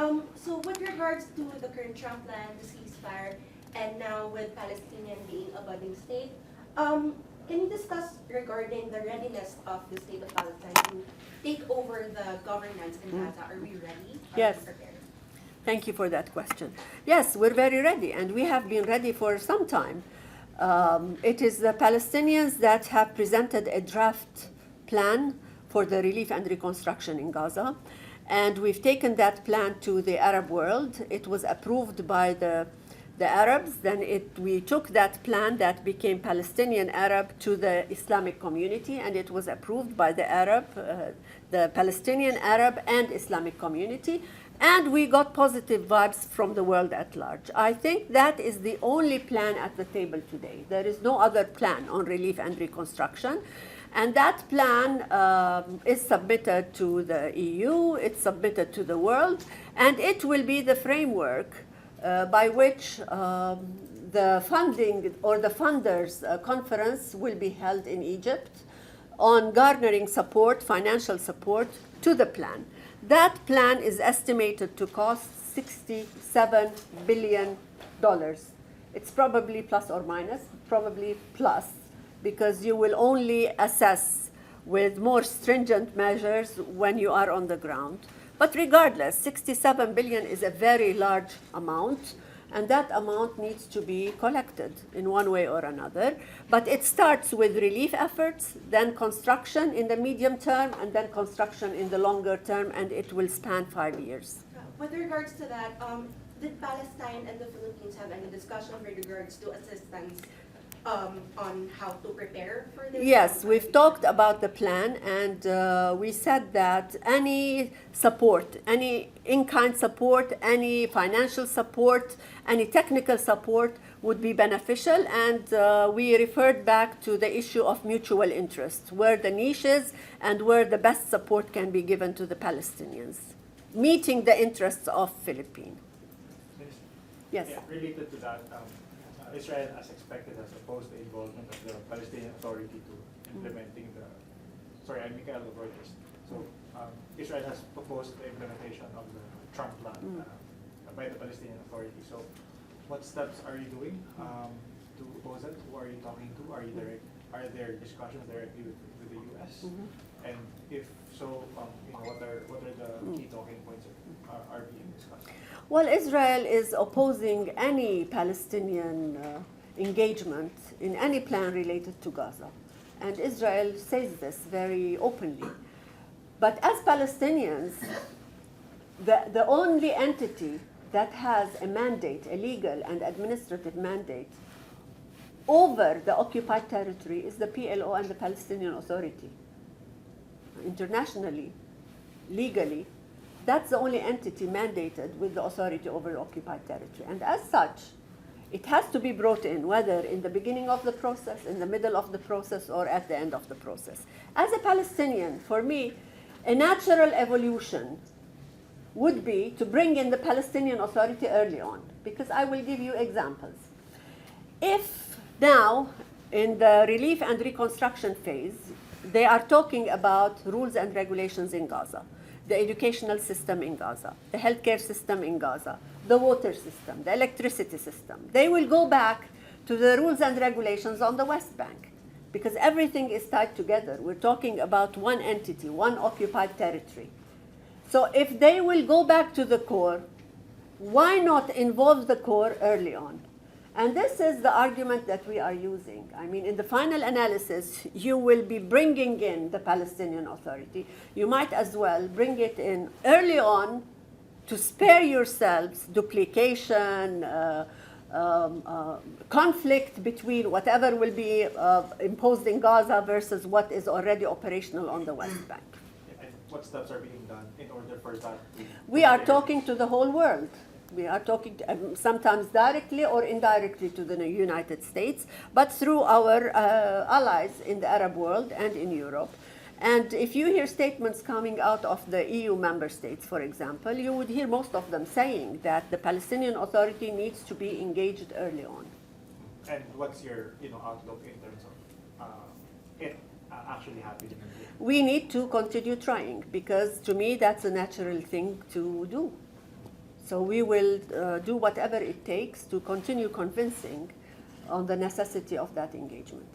So with regards to the current Trump plan, the ceasefire, and now with Palestinian being a budding state, can you discuss regarding the readiness of the state of Palestine to take over the governance in Gaza? Are we ready? Yes. Are we prepared? Thank you for that question. Yes, we're very ready, and we have been ready for some time. It is the Palestinians that have presented a draft plan for the relief and reconstruction in Gaza, and we've taken that plan to the Arab world. It was approved by the Arabs. Then we took that plan that became Palestinian Arab to the Islamic community, and it was approved by the Palestinian Arab and Islamic community. And we got positive vibes from the world at large. I think that is the only plan at the table today. There is no other plan on relief and reconstruction. And that plan is submitted to the EU, it's submitted to the world, and it will be the framework by which the funding or the funders conference will be held in Egypt on garnering support, financial support to the plan. That plan is estimated to cost $67 billion. It's probably plus or minus, probably plus, because you will only assess with more stringent measures when you are on the ground. But regardless, 67 billion is a very large amount, and that amount needs to be collected in one way or another. But it starts with relief efforts, then construction in the medium term, and then construction in the longer term, and it will span 5 years. With regards to that, did Palestine and the Philippines have any discussion with regards to assistance on how to prepare for this? Yes, we've talked about the plan, and we said that any support, any in-kind support, any financial support, any technical support would be beneficial, and we referred back to the issue of mutual interest, where the niche is and where the best support can be given to the Palestinians, meeting the interests of Philippines. Yes. Yeah, related to that, Israel, as expected, has opposed the involvement of the Palestinian Authority to implementing the. Sorry, I'm Mikhail Reuters. So Israel has proposed the implementation of the Trump plan by the Palestinian Authority. So, what steps are you doing to oppose it? Who are you talking to? Are there discussions directly with the U.S.? And if so, what are the key talking points that are being discussed? Well, Israel is opposing any Palestinian engagement in any plan related to Gaza. And Israel says this very openly. But as Palestinians, the only entity that has a mandate, a legal and administrative mandate, over the occupied territory is the PLO and the Palestinian Authority. Internationally, legally, that's the only entity mandated with the authority over occupied territory. And as such, it has to be brought in, whether in the beginning of the process, in the middle of the process, or at the end of the process. As a Palestinian, for me, a natural evolution would be to bring in the Palestinian Authority early on, because I will give you examples. If now, in the relief and reconstruction phase, they are talking about rules and regulations in Gaza, the educational system in Gaza, the healthcare system in Gaza, the water system, the electricity system. They will go back to the rules and regulations on the West Bank, because everything is tied together. We're talking about one entity, one occupied territory. So if they will go back to the core, why not involve the core early on? And this is the argument that we are using. I mean, in the final analysis, you will be bringing in the Palestinian Authority. You might as well bring it in early on to spare yourselves duplication, conflict between whatever will be imposed in Gaza versus what is already operational on the West Bank. And what steps are being done in order for that? We are talking to the whole world. We are talking sometimes directly or indirectly to the United States, but through our allies in the Arab world and in Europe. And if you hear statements coming out of the EU member states, for example, you would hear most of them saying that the Palestinian Authority needs to be engaged early on. And what's your outlook in terms of it actually happening? We need to continue trying, because to me that's a natural thing to do. So we will do whatever it takes to continue convincing on the necessity of that engagement.